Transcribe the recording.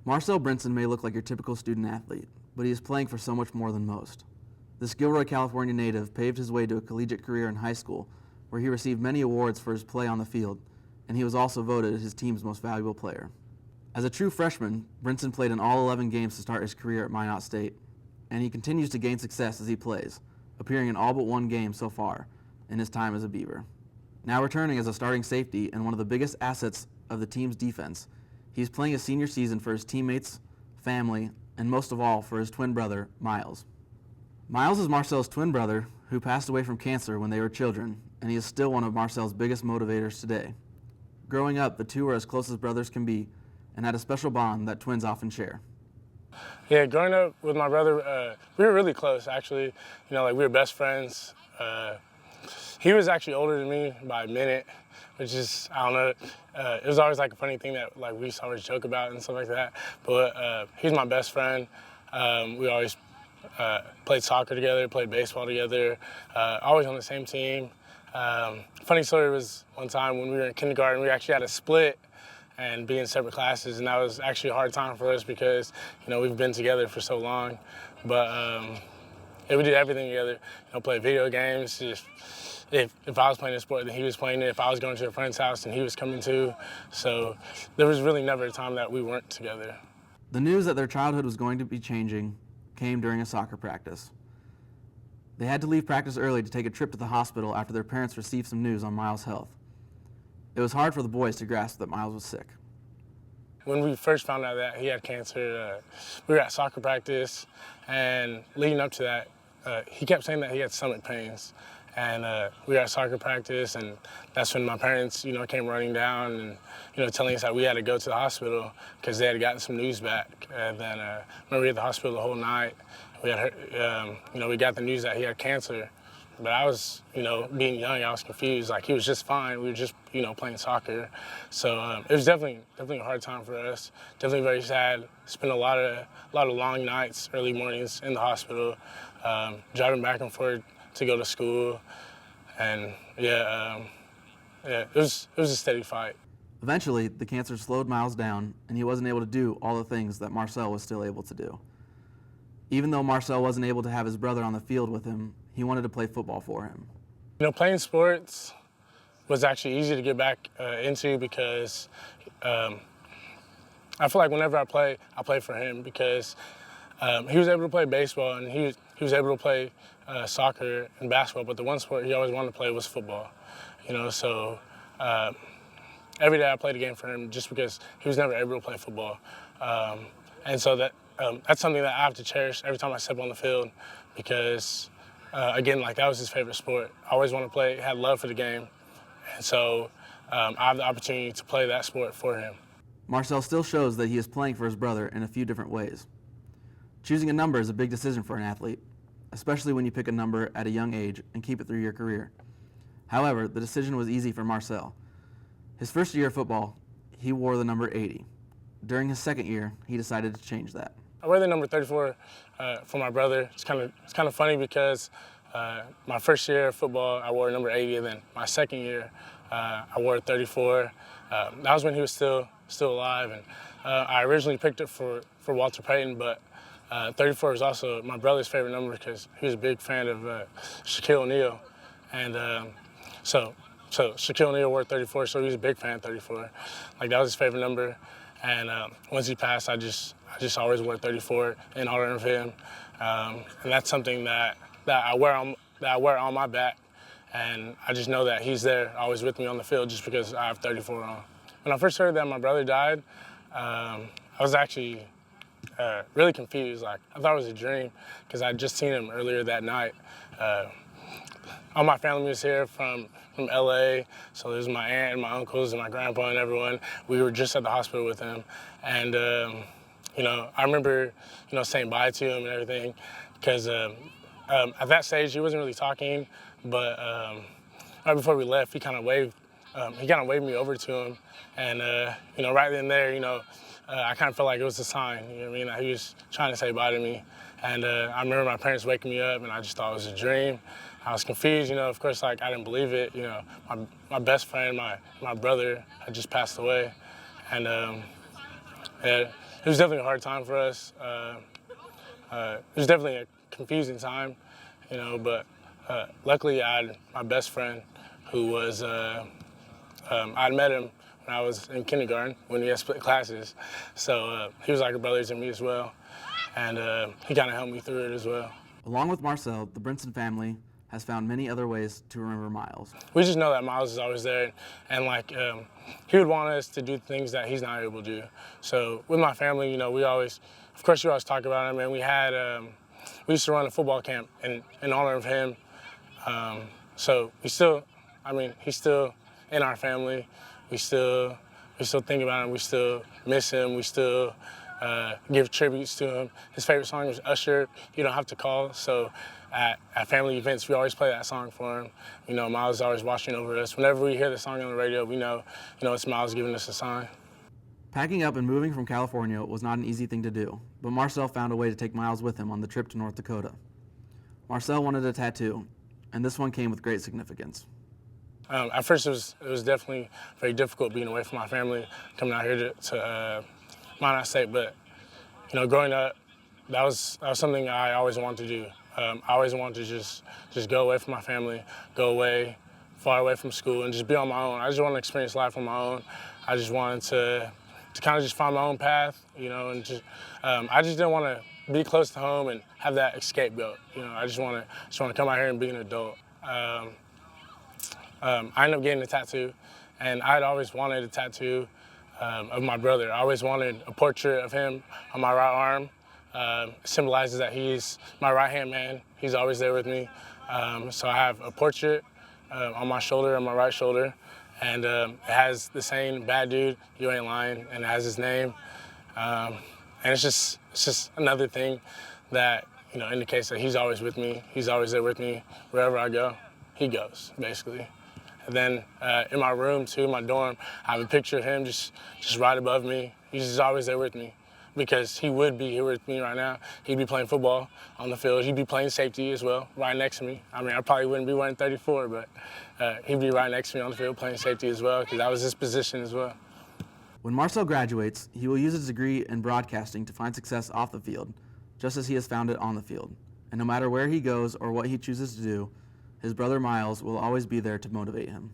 Marcel Brinson may look like your typical student athlete, but he is playing for so much more than most. This Gilroy, California native paved his way to a collegiate career in high school, where he received many awards for his play on the field, and he was also voted his team's most valuable player. As a true freshman, Brinson played in all 11 games to start his career at Minot State, and he continues to gain success as he plays, appearing in all but one game so far in his time as a Beaver. Now returning as a starting safety and one of the biggest assets of the team's defense, he's playing his senior season for his teammates, family, and most of all for his twin brother, Miles. Miles is Marcel's twin brother who passed away from cancer when they were children, and he is still one of Marcel's biggest motivators today. Growing up, the two were as close as brothers can be and had a special bond that twins often share. Yeah, growing up with my brother, we were really close, actually. We were best friends. He was actually older than me by a minute, which is, I don't know, it was always like a funny thing that we used to always joke about and stuff like that. But he's my best friend. We always played soccer together, played baseball together, always on the same team. Funny story was one time when we were in kindergarten, we actually had a split and be in separate classes, and that was actually a hard time for us because, we've been together for so long. But we did everything together, play video games. If I was playing a sport, then he was playing it. If I was going to a friend's house, then he was coming too. So there was really never a time that we weren't together. The news that their childhood was going to be changing came during a soccer practice. They had to leave practice early to take a trip to the hospital after their parents received some news on Miles' health. It was hard for the boys to grasp that Miles was sick. When we first found out that he had cancer, we were at soccer practice, and leading up to that, he kept saying that he had stomach pains. And we were at soccer practice, and that's when my parents, came running down and, telling us that we had to go to the hospital because they had gotten some news back. And then, we were at the hospital the whole night. We had heard, we got the news that he had cancer. But I was, being young, I was confused. He was just fine. We were just, playing soccer. So it was definitely a hard time for us. Definitely very sad. Spent a lot of long nights, early mornings in the hospital, driving back and forth to go to school. And it was a steady fight. Eventually, the cancer slowed Miles down, and he wasn't able to do all the things that Marcel was still able to do. Even though Marcel wasn't able to have his brother on the field with him, he wanted to play football for him. Playing sports was actually easy to get back into because I feel like whenever I play for him because he was able to play baseball and he was able to play soccer and basketball, but the one sport he always wanted to play was football. So every day I played a game for him just because he was never able to play football. And so that's something that I have to cherish every time I step on the field because, again, that was his favorite sport. I always wanted to play, had love for the game. And so I have the opportunity to play that sport for him. Marcel still shows that he is playing for his brother in a few different ways. Choosing a number is a big decision for an athlete, especially when you pick a number at a young age and keep it through your career. However, the decision was easy for Marcel. His first year of football, he wore the number 80. During his second year, he decided to change that. I wear the number 34 for my brother. It's kind of funny because my first year of football, I wore number 80, and then my second year, I wore 34. That was when he was still alive, and I originally picked it for Walter Payton, but 34 is also my brother's favorite number because he was a big fan of Shaquille O'Neal, and so Shaquille O'Neal wore 34, so he was a big fan of 34. That was his favorite number, and once he passed, I just always wore 34 in honor of him, and that's something that I wear on my back, and I just know that he's there, always with me on the field, just because I have 34 on. When I first heard that my brother died, I was actually really confused. I thought it was a dream because I'd just seen him earlier that night. All my family was here from LA, so there's my aunt and my uncles and my grandpa and everyone. We were just at the hospital with him, and I remember saying bye to him and everything because at that stage he wasn't really talking, but right before we left, he kind of waved me over to him, and right then and there, I kind of felt like it was a sign. That he was trying to say bye to me, and I remember my parents waking me up, and I just thought it was a dream. I was confused, of course, I didn't believe it. My best friend, my brother had just passed away, and it it was definitely a hard time for us. It was definitely a confusing time, you know, but luckily I had my best friend who was, I'd met him when I was in kindergarten when we had split classes. So he was like a brother to me as well, and he kind of helped me through it as well. Along with Marcel, the Brinson family has found many other ways to remember Miles. We just know that Miles is always there, and like he would want us to do things that he's not able to do. So with my family, you know, we always talk about him, and we used to run a football camp in honor of him. So he's still in our family. We still think about him. We still miss him. We still give tributes to him. His favorite song was Usher, You Don't Have to Call. So at family events, we always play that song for him. You know, Miles is always watching over us. Whenever we hear the song on the radio, we know, it's Miles giving us a sign. Packing up and moving from California was not an easy thing to do, but Marcel found a way to take Miles with him on the trip to North Dakota. Marcel wanted a tattoo, and this one came with great significance. At first, it was definitely very difficult being away from my family, coming out here to Minot State. But growing up, that was something I always wanted to do. I always wanted to just go away from my family, go away, far away from school, and just be on my own. I just wanted to experience life on my own. I just wanted to kind of just find my own path, and just I just didn't want to be close to home and have that scapegoat. I just want to come out here and be an adult. I ended up getting a tattoo, and I had always wanted a tattoo of my brother. I always wanted a portrait of him on my right arm. It symbolizes that he's my right-hand man. He's always there with me. So I have a portrait on my shoulder, on my right shoulder, and it has the saying, "Bad dude, you ain't lying," and it has his name. And it's just another thing that indicates that he's always with me. He's always there with me wherever I go. He goes, basically. And then in my room too, my dorm, I have a picture of him just right above me. He's just always there with me, because he would be here with me right now. He'd be playing football on the field. He'd be playing safety as well, right next to me. I mean, I probably wouldn't be wearing 34, but he'd be right next to me on the field playing safety as well, because that was his position as well. When Marcel graduates, he will use his degree in broadcasting to find success off the field, just as he has found it on the field. And no matter where he goes or what he chooses to do, his brother Miles will always be there to motivate him.